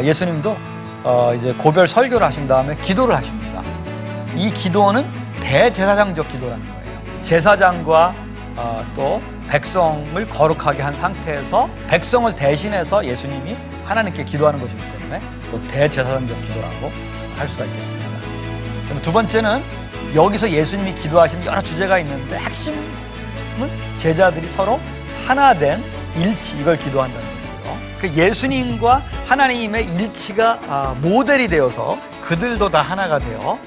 예수님도 이제 고별 설교를 하신 다음에 기도를 하십니다. 이 기도는 대제사장적 기도라는 거예요. 제사장과 또 백성을 거룩하게 한 상태에서 백성을 대신해서 예수님이 하나님께 기도하는 것이기 때문에 또 대제사장적 기도라고 할 수가 있겠습니다. 그럼 두 번째는 여기서 예수님이 기도하신 여러 주제가 있는데 핵심은 제자들이 서로 하나 된 일치, 이걸 기도한다는 거예요. 그 예수님과 하나님의 일치가 모델이 되어서 그들도 다 하나가 되어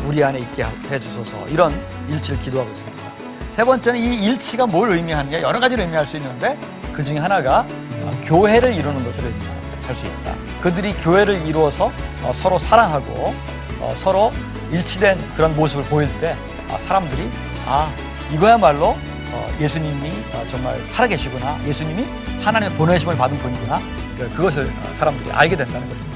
우리 안에 있게 해주소서, 이런 일치를 기도하고 있습니다. 세 번째는 이 일치가 뭘 의미하느냐, 여러 가지를 의미할 수 있는데 그 중에 하나가 교회를 이루는 것을 의미할 수 있다. 그들이 교회를 이루어서 서로 사랑하고 서로 일치된 그런 모습을 보일 때 사람들이 이거야말로 예수님이 정말 살아계시구나, 예수님이 하나님의 보내심을 받은 분이구나, 그것을 사람들이 알게 된다는 것입니다.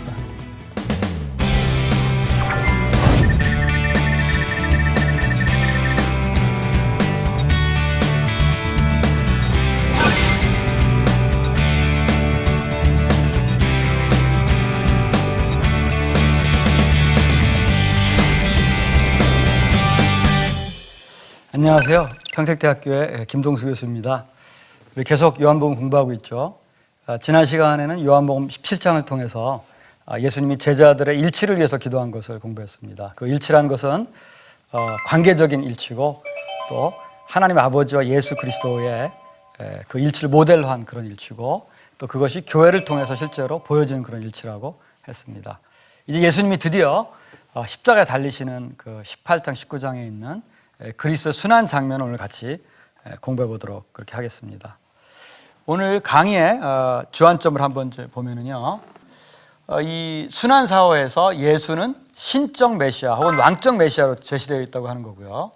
안녕하세요. 평택대학교의 김동수 교수입니다. 우리 계속 요한복음 공부하고 있죠. 지난 시간에는 요한복음 17장을 통해서 예수님이 제자들의 일치를 위해서 기도한 것을 공부했습니다. 그 일치란 것은 관계적인 일치고 또 하나님 아버지와 예수 그리스도의 그 일치를 모델로 한 그런 일치고 또 그것이 교회를 통해서 실제로 보여지는 그런 일치라고 했습니다. 이제 예수님이 드디어 십자가에 달리시는 그 18장, 19장에 있는 그리스도의 순환 장면을 오늘 같이 공부해 보도록 그렇게 하겠습니다. 오늘 강의의 주안점을 한번 보면은요, 이 순환 사호에서 예수는 신적 메시아 혹은 왕적 메시아로 제시되어 있다고 하는 거고요.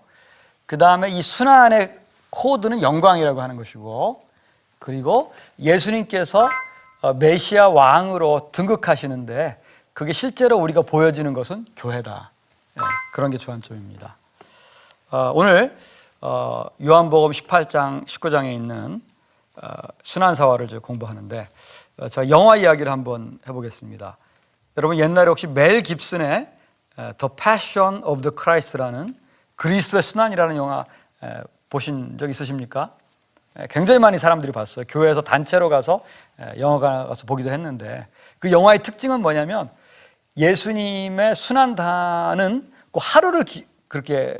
그 다음에 이 순환의 코드는 영광이라고 하는 것이고, 그리고 예수님께서 메시아 왕으로 등극하시는데 그게 실제로 우리가 보여지는 것은 교회다. 그런 게 주안점입니다. 오늘 요한복음 18장, 19장에 있는 순환사화를 공부하는데 제가 영화 이야기를 한번 해보겠습니다. 여러분 옛날에 혹시 멜 깁슨의 The Passion of the Christ라는 그리스도의 순환이라는 영화 보신 적 있으십니까? 굉장히 많이 사람들이 봤어요. 교회에서 단체로 가서 영화관 가서 보기도 했는데 그 영화의 특징은 뭐냐면 예수님의 순환단은 그 하루를 그렇게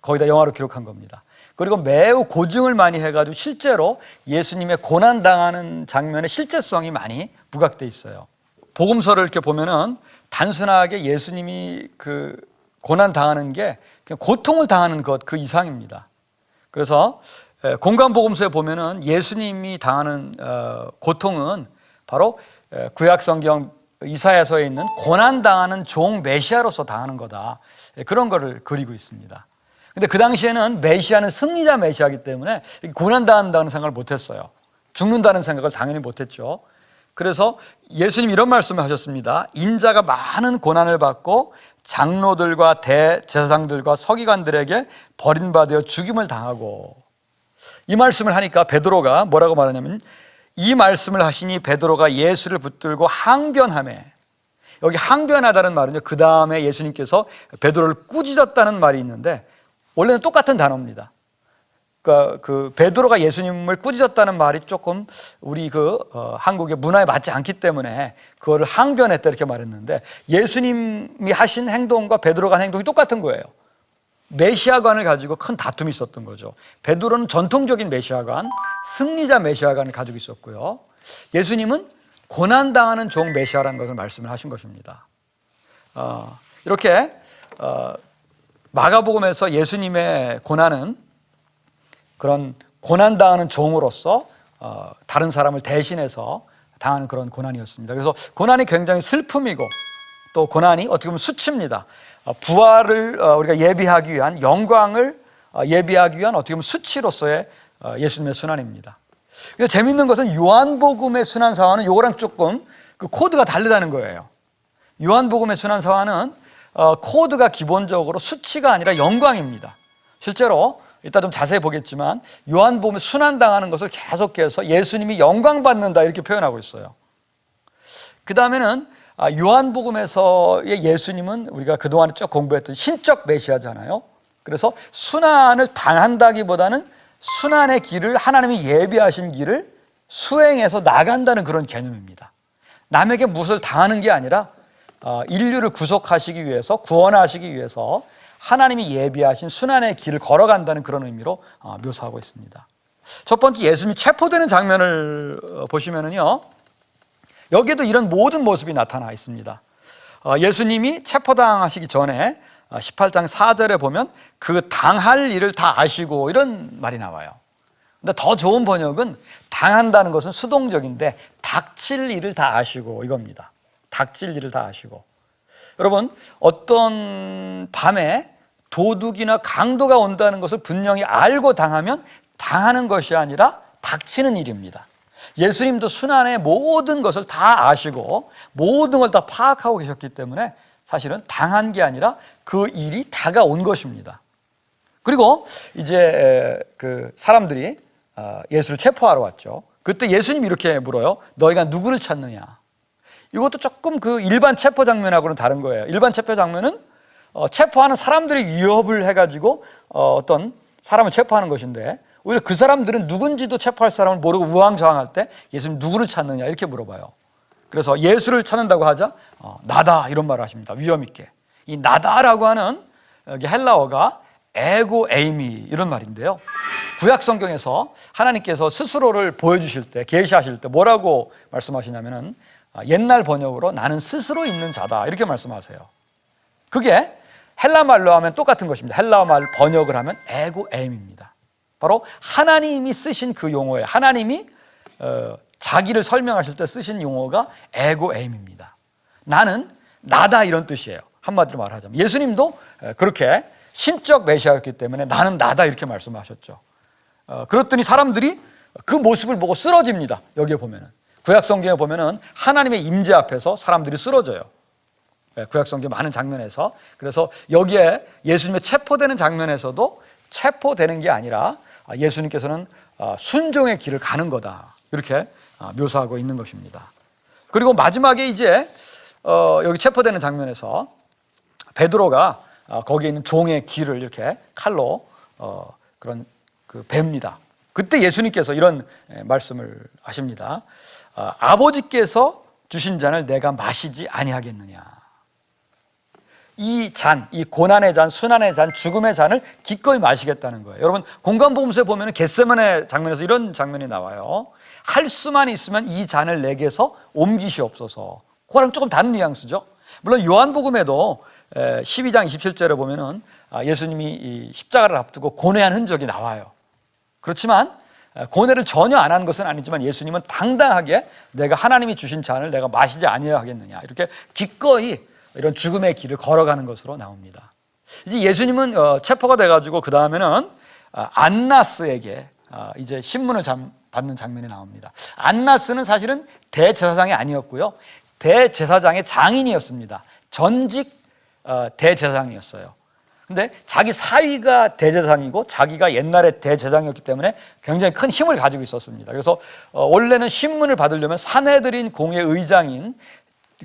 거의 다 영화로 기록한 겁니다. 그리고 매우 고증을 많이 해가지고 실제로 예수님의 고난당하는 장면의 실제성이 많이 부각돼 있어요. 복음서를 이렇게 보면은 단순하게 예수님이 그 고난당하는 게 그냥 고통을 당하는 것 그 이상입니다. 그래서 공관복음서에 보면은 예수님이 당하는 고통은 바로 구약성경 이사야서에 있는 고난당하는 종 메시아로서 당하는 거다. 그런 거를 그리고 있습니다. 근데 그 당시에는 메시아는 승리자 메시아이기 때문에 고난당한다는 생각을 못했어요. 죽는다는 생각을 당연히 못했죠. 그래서 예수님 이런 말씀을 하셨습니다. 인자가 많은 고난을 받고 장로들과 대제사장들과 서기관들에게 버림받아 죽임을 당하고, 이 말씀을 하니까 베드로가 뭐라고 말하냐면, 이 말씀을 하시니 베드로가 예수를 붙들고 항변하매, 여기 항변하다는 말은요, 그 다음에 예수님께서 베드로를 꾸짖었다는 말이 있는데 원래는 똑같은 단어입니다. 그러니까 그 베드로가 예수님을 꾸짖었다는 말이 조금 우리 한국의 문화에 맞지 않기 때문에 그거를 항변했다 이렇게 말했는데, 예수님이 하신 행동과 베드로가 한 행동이 똑같은 거예요. 메시아관을 가지고 큰 다툼이 있었던 거죠. 베드로는 전통적인 메시아관, 승리자 메시아관을 가지고 있었고요. 예수님은 고난당하는 종 메시아라는 것을 말씀을 하신 것입니다. 이렇게 마가복음에서 예수님의 고난은 그런 고난당하는 종으로서 다른 사람을 대신해서 당하는 그런 고난이었습니다. 그래서 고난이 굉장히 슬픔이고 또 고난이 어떻게 보면 수치입니다. 부활을 우리가 예비하기 위한, 영광을 예비하기 위한 어떻게 보면 수치로서의 예수님의 순환입니다. 근데 재밌는 것은 요한복음의 순환사화는 요거랑 조금 그 코드가 다르다는 거예요. 요한복음의 순환사화는 코드가 기본적으로 수치가 아니라 영광입니다. 실제로 이따 좀 자세히 보겠지만 요한복음에 순환당하는 것을 계속해서 예수님이 영광받는다 이렇게 표현하고 있어요. 그 다음에는 요한복음에서의 예수님은 우리가 그동안에 쭉 공부했던 신적 메시아잖아요. 그래서 순환을 당한다기보다는 순환의 길을, 하나님이 예비하신 길을 수행해서 나간다는 그런 개념입니다. 남에게 무엇을 당하는 게 아니라 인류를 구속하시기 위해서, 구원하시기 위해서 하나님이 예비하신 순환의 길을 걸어간다는 그런 의미로 묘사하고 있습니다. 첫 번째, 예수님이 체포되는 장면을 보시면은요, 여기에도 이런 모든 모습이 나타나 있습니다. 예수님이 체포당하시기 전에 18장 4절에 보면 그 당할 일을 다 아시고, 이런 말이 나와요. 근데 더 좋은 번역은 당한다는 것은 수동적인데 닥칠 일을 다 아시고, 이겁니다. 닥칠 일을 다 아시고. 여러분, 어떤 밤에 도둑이나 강도가 온다는 것을 분명히 알고 당하면 당하는 것이 아니라 닥치는 일입니다. 예수님도 순환의 모든 것을 다 아시고 모든 걸 다 파악하고 계셨기 때문에 사실은 당한 게 아니라 그 일이 다가온 것입니다. 그리고 이제 그 사람들이 예수를 체포하러 왔죠. 그때 예수님이 이렇게 물어요. 너희가 누구를 찾느냐? 이것도 조금 그 일반 체포 장면하고는 다른 거예요. 일반 체포 장면은 체포하는 사람들이 위협을 해가지고 어떤 사람을 체포하는 것인데, 오히려 그 사람들은 누군지도 체포할 사람을 모르고 우왕좌왕할 때 예수님 누구를 찾느냐 이렇게 물어봐요. 그래서 예수를 찾는다고 하자 나다, 이런 말을 하십니다. 위험 있게. 이 나다라고 하는 여기 헬라어가 에고 에이미, 이런 말인데요. 구약 성경에서 하나님께서 스스로를 보여주실 때, 계시하실 때 뭐라고 말씀하시냐면은 옛날 번역으로 나는 스스로 있는 자다, 이렇게 말씀하세요. 그게 헬라 말로 하면 똑같은 것입니다. 헬라 말 번역을 하면 에고 에임입니다. 바로 하나님이 쓰신 그 용어예요. 하나님이 자기를 설명하실 때 쓰신 용어가 에고 에임입니다. 나는 나다, 이런 뜻이에요. 한마디로 말하자면 예수님도 그렇게 신적 메시아였기 때문에 나는 나다, 이렇게 말씀하셨죠. 그랬더니 사람들이 그 모습을 보고 쓰러집니다. 여기에 보면은, 구약 성경에 보면은 하나님의 임재 앞에서 사람들이 쓰러져요. 구약 성경 많은 장면에서. 그래서 여기에 예수님의 체포되는 장면에서도 체포되는 게 아니라 예수님께서는 순종의 길을 가는 거다, 이렇게 묘사하고 있는 것입니다. 그리고 마지막에 이제 여기 체포되는 장면에서 베드로가 거기에 있는 종의 귀를 이렇게 칼로 그런 뱁니다. 그때 예수님께서 이런 말씀을 하십니다. 아버지께서 주신 잔을 내가 마시지 아니하겠느냐. 이 잔, 이 고난의 잔, 순환의 잔, 죽음의 잔을 기꺼이 마시겠다는 거예요. 여러분, 공관복음서에 보면 겟세마네 장면에서 이런 장면이 나와요. 할 수만 있으면 이 잔을 내게서 옮기시옵소서. 그거랑 조금 다른 뉘앙스죠. 물론 요한복음에도 12장 27절에 보면은 예수님이 이 십자가를 앞두고 고뇌한 흔적이 나와요. 그렇지만 고뇌를 전혀 안 한 것은 아니지만 예수님은 당당하게 내가 하나님이 주신 잔을 내가 마시지 아니하겠느냐, 이렇게 기꺼이 이런 죽음의 길을 걸어가는 것으로 나옵니다. 이제 예수님은 체포가 돼가지고 그 다음에는 안나스에게 이제 신문을 받는 장면이 나옵니다. 안나스는 사실은 대제사장이 아니었고요, 대제사장의 장인이었습니다. 전직 대제사장이었어요. 근데 자기 사위가 대제사장이고 자기가 옛날에 대제사장이었기 때문에 굉장히 큰 힘을 가지고 있었습니다. 그래서 원래는 신문을 받으려면 산헤드린 공회 의장인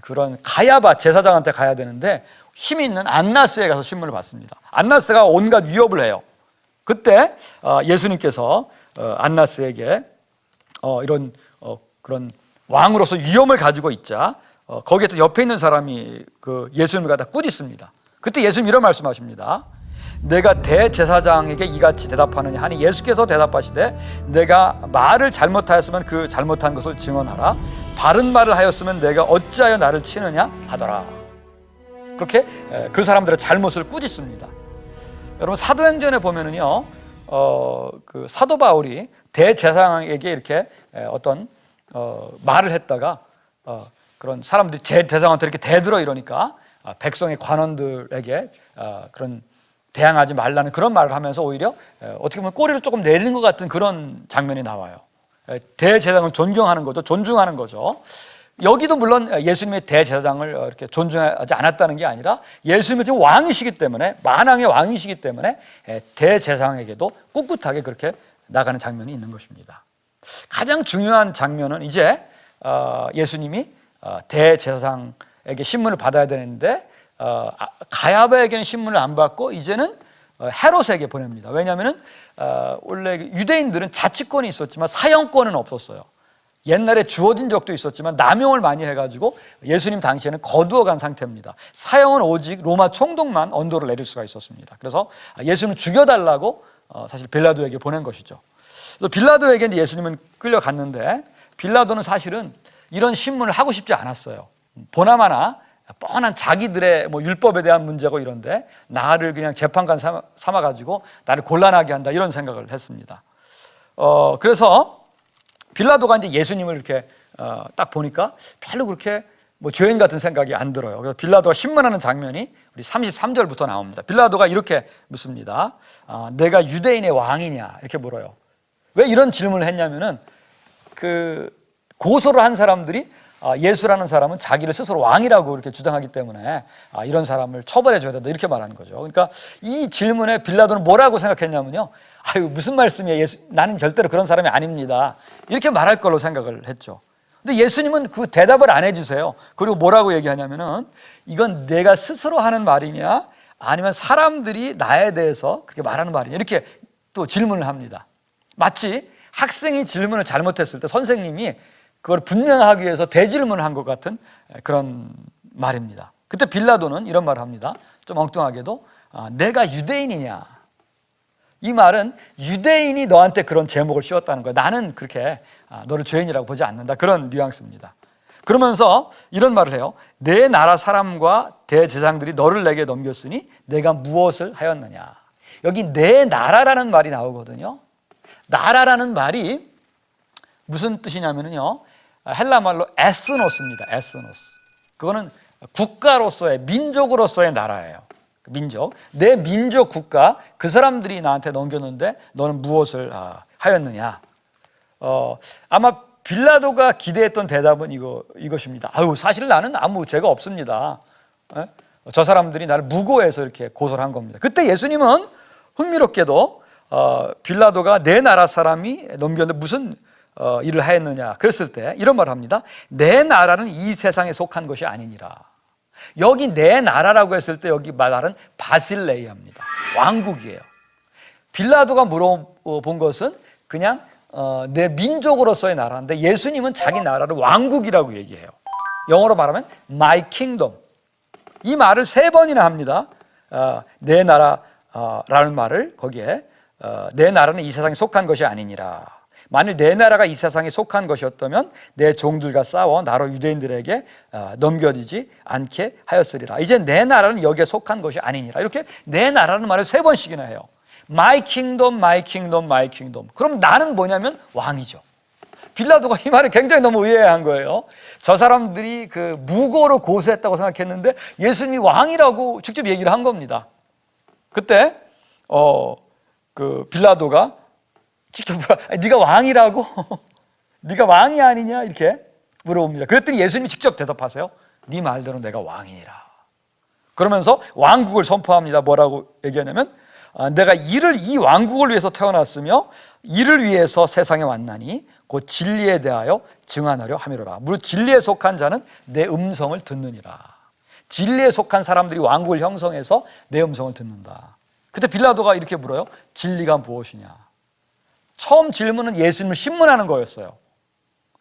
그런 가야바 제사장한테 가야 되는데 힘 있는 안나스에 가서 신문을 받습니다. 안나스가 온갖 위협을 해요. 그때 예수님께서 안나스에게 이런 그런 왕으로서 위엄을 가지고 있자 거기에 또 옆에 있는 사람이 그 예수님을 갖다 꾸짖습니다. 그때 예수님 이런 말씀하십니다. 내가 대제사장에게 이같이 대답하느냐 하니 예수께서 대답하시되 내가 말을 잘못하였으면 그 잘못한 것을 증언하라. 바른 말을 하였으면 내가 어찌하여 나를 치느냐 하더라. 그렇게 그 사람들의 잘못을 꾸짖습니다. 여러분, 사도행전에 보면은요, 그 사도 바울이 대제사장에게 이렇게 어떤 말을 했다가 그런 사람들이 대제사장한테 이렇게 대들어 이러니까 백성의 관원들에게 그런 대항하지 말라는 그런 말을 하면서 오히려 어떻게 보면 꼬리를 조금 내리는 것 같은 그런 장면이 나와요. 대제사장을 존경하는 거죠. 존중하는 거죠. 여기도 물론 예수님의 대제사장을 이렇게 존중하지 않았다는 게 아니라 예수님은 지금 왕이시기 때문에, 만왕의 왕이시기 때문에 대제사장에게도 꿋꿋하게 그렇게 나가는 장면이 있는 것입니다. 가장 중요한 장면은 이제 예수님이 대제사장에게 신문을 받아야 되는데 가야바에게는 신문을 안 받고 이제는 헤롯에게 보냅니다. 왜냐하면 원래 유대인들은 자치권이 있었지만 사형권은 없었어요. 옛날에 주어진 적도 있었지만 남용을 많이 해가지고 예수님 당시에는 거두어간 상태입니다. 사형은 오직 로마 총독만 언도를 내릴 수가 있었습니다. 그래서 예수님을 죽여달라고 사실 빌라도에게 보낸 것이죠. 그래서 빌라도에게 예수님은 끌려갔는데 빌라도는 사실은 이런 신문을 하고 싶지 않았어요. 보나마나 뻔한 자기들의 율법에 대한 문제고 이런데 나를 그냥 재판관 삼아가지고 나를 곤란하게 한다 이런 생각을 했습니다. 그래서 빌라도가 이제 예수님을 이렇게 딱 보니까 별로 그렇게 죄인 같은 생각이 안 들어요. 그래서 빌라도가 신문하는 장면이 우리 33절부터 나옵니다. 빌라도가 이렇게 묻습니다. 내가 유대인의 왕이냐 이렇게 물어요. 왜 이런 질문을 했냐면은 그 고소를 한 사람들이 예수라는 사람은 자기를 스스로 왕이라고 이렇게 주장하기 때문에 이런 사람을 처벌해 줘야 된다 이렇게 말하는 거죠. 그러니까 이 질문에 빌라도는 뭐라고 생각했냐면요. 아유 무슨 말씀이에요? 예수, 나는 절대로 그런 사람이 아닙니다. 이렇게 말할 걸로 생각을 했죠. 근데 예수님은 그 대답을 안 해주세요. 그리고 뭐라고 얘기하냐면은 이건 내가 스스로 하는 말이냐 아니면 사람들이 나에 대해서 그렇게 말하는 말이냐 이렇게 또 질문을 합니다. 마치 학생이 질문을 잘못했을 때 선생님이 그걸 분명하기 위해서 대질문을 한 것 같은 그런 말입니다. 그때 빌라도는 이런 말을 합니다. 좀 엉뚱하게도 내가 유대인이냐. 이 말은 유대인이 너한테 그런 제목을 씌웠다는 거야. 나는 그렇게 너를 죄인이라고 보지 않는다. 그런 뉘앙스입니다. 그러면서 이런 말을 해요. 내 나라 사람과 대제사장들이 너를 내게 넘겼으니 내가 무엇을 하였느냐. 여기 내 나라라는 말이 나오거든요. 나라라는 말이 무슨 뜻이냐면요. 헬라 말로 에스노스입니다. 에스노스. 그거는 국가로서의 민족으로서의 나라예요. 민족. 내 민족 국가 그 사람들이 나한테 넘겼는데 너는 무엇을 하였느냐. 아마 빌라도가 기대했던 대답은 이것입니다. 아유 사실 나는 아무 죄가 없습니다. 저 사람들이 나를 무고해서 이렇게 고소를 한 겁니다. 그때 예수님은 흥미롭게도 빌라도가 내 나라 사람이 넘겼는데 무슨 일을 하였느냐 그랬을 때 이런 말을 합니다. 내 나라는 이 세상에 속한 것이 아니니라. 여기 내 나라라고 했을 때 여기 말은 바실레이아입니다. 왕국이에요. 빌라도가 물어본 것은 그냥 내 민족으로서의 나라인데 예수님은 자기 나라를 왕국이라고 얘기해요. 영어로 말하면 my kingdom. 이 말을 3번이나 합니다. 내 나라라는 말을 거기에 내 나라는 이 세상에 속한 것이 아니니라. 만일 내 나라가 이 세상에 속한 것이었다면 내 종들과 싸워 나로 유대인들에게 넘겨지지 않게 하였으리라. 이제 내 나라는 여기에 속한 것이 아니니라. 이렇게 내 나라는 말을 3번씩이나 해요. My kingdom, my kingdom, my kingdom. 그럼 나는 뭐냐면 왕이죠. 빌라도가 이 말에 굉장히 너무 의아해한 거예요. 저 사람들이 그 무고로 고소했다고 생각했는데 예수님이 왕이라고 직접 얘기를 한 겁니다. 그때 그 빌라도가 직접 네가 왕이라고? 네가 왕이 아니냐? 이렇게 물어봅니다. 그랬더니 예수님이 직접 대답하세요. 네 말대로 내가 왕이니라. 그러면서 왕국을 선포합니다. 뭐라고 얘기하냐면 내가 이 왕국을 위해서 태어났으며 이를 위해서 세상에 왔나니 곧 진리에 대하여 증언하려 함이로라. 무릇 진리에 속한 자는 내 음성을 듣느니라. 진리에 속한 사람들이 왕국을 형성해서 내 음성을 듣는다. 그때 빌라도가 이렇게 물어요. 진리가 무엇이냐? 처음 질문은 예수님을 신문하는 거였어요.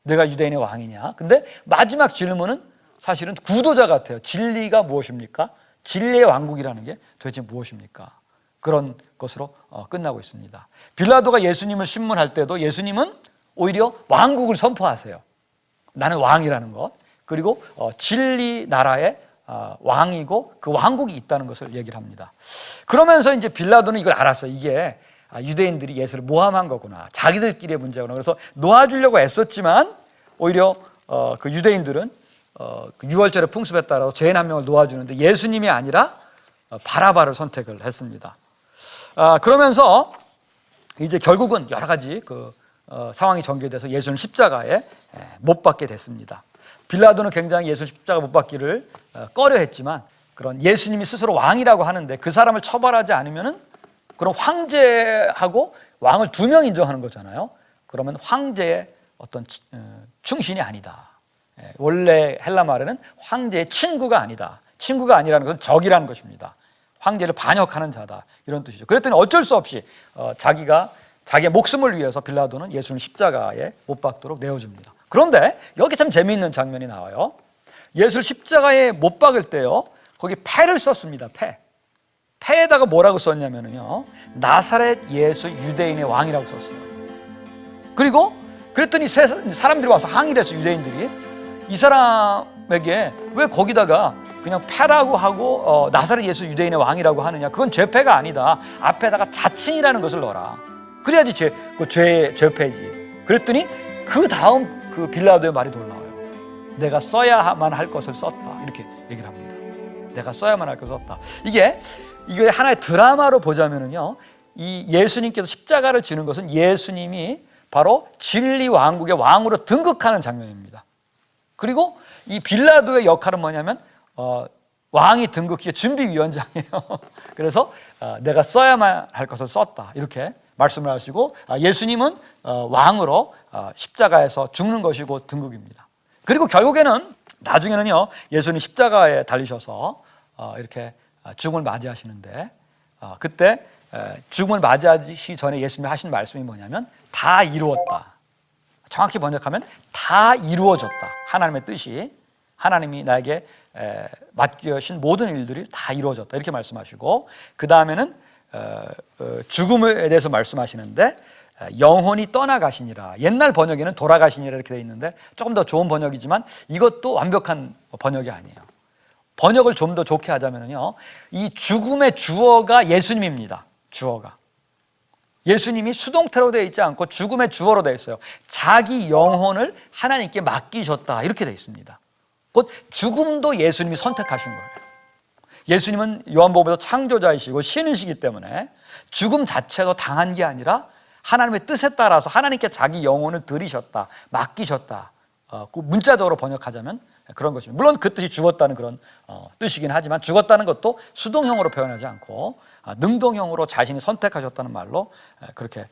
내가 유대인의 왕이냐? 근데 마지막 질문은 사실은 구도자 같아요. 진리가 무엇입니까? 진리의 왕국이라는 게 도대체 무엇입니까? 그런 것으로 끝나고 있습니다. 빌라도가 예수님을 신문할 때도 예수님은 오히려 왕국을 선포하세요. 나는 왕이라는 것. 그리고 진리 나라의 왕이고 그 왕국이 있다는 것을 얘기를 합니다. 그러면서 이제 빌라도는 이걸 알았어요. 이게 유대인들이 예수를 모함한 거구나. 자기들끼리의 문제구나. 그래서 놓아주려고 애썼지만 오히려 그 유대인들은 그 유월절의 풍습에 따라 죄인 한 명을 놓아주는데 예수님이 아니라 바라바를 선택을 했습니다. 그러면서 이제 결국은 여러 가지 그 상황이 전개돼서 예수는 십자가에 못 박게 됐습니다. 빌라도는 굉장히 예수 십자가 못 박기를 꺼려했지만 그런 예수님이 스스로 왕이라고 하는데 그 사람을 처벌하지 않으면은 그럼 황제하고 왕을 2명 인정하는 거잖아요. 그러면 황제의 어떤 충신이 아니다. 원래 헬라 말에는 황제의 친구가 아니다. 친구가 아니라는 것은 적이라는 것입니다. 황제를 반역하는 자다, 이런 뜻이죠. 그랬더니 어쩔 수 없이 자기의 목숨을 위해서 빌라도는 예수를 십자가에 못 박도록 내어줍니다. 그런데 여기 참 재미있는 장면이 나와요. 예수를 십자가에 못 박을 때요, 거기 패를 썼습니다. 패에다가 뭐라고 썼냐면요, 나사렛 예수 유대인의 왕이라고 썼어요. 그리고 그랬더니 사람들이 와서 항의를 해서, 유대인들이 이 사람에게 왜 거기다가 그냥 패라고 하고 나사렛 예수 유대인의 왕이라고 하느냐, 그건 죄패가 아니다. 앞에다가 자칭이라는 것을 넣어라. 그래야지 죄패지. 그랬더니 그 다음 그 빌라도의 말이 놀라워요. 내가 써야만 할 것을 썼다, 이렇게 얘기를 합니다. 내가 써야만 할 것을 썼다. 이게 하나의 드라마로 보자면은요, 이 예수님께서 십자가를 지는 것은 예수님이 바로 진리 왕국의 왕으로 등극하는 장면입니다. 그리고 이 빌라도의 역할은 뭐냐면 왕이 등극기의 준비위원장이에요. 그래서 내가 써야만 할 것을 썼다, 이렇게 말씀을 하시고, 예수님은 왕으로 십자가에서 죽는 것이고 등극입니다. 그리고 결국에는 나중에는요, 예수님 십자가에 달리셔서 이렇게 죽음을 맞이하시는데, 그때 죽음을 맞이하기 전에 예수님이 하신 말씀이 뭐냐면 다 이루었다. 정확히 번역하면 다 이루어졌다. 하나님의 뜻이, 하나님이 나에게 맡기신 모든 일들이 다 이루어졌다, 이렇게 말씀하시고, 그 다음에는 죽음에 대해서 말씀하시는데 영혼이 떠나가시니라. 옛날 번역에는 돌아가시니라 이렇게 되어 있는데 조금 더 좋은 번역이지만 이것도 완벽한 번역이 아니에요. 번역을 좀 더 좋게 하자면요, 이 죽음의 주어가 예수님입니다. 주어가 예수님이 수동태로 되어 있지 않고 죽음의 주어로 되어 있어요. 자기 영혼을 하나님께 맡기셨다, 이렇게 되어 있습니다. 곧 죽음도 예수님이 선택하신 거예요. 예수님은 요한복음에서 창조자이시고 신이시기 때문에 죽음 자체도 당한 게 아니라 하나님의 뜻에 따라서 하나님께 자기 영혼을 드리셨다, 맡기셨다. 그 문자적으로 번역하자면 그런 것입니다. 물론 그 뜻이 죽었다는 그런 뜻이긴 하지만, 죽었다는 것도 수동형으로 표현하지 않고 능동형으로 자신이 선택하셨다는 말로 그렇게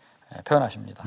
표현하십니다.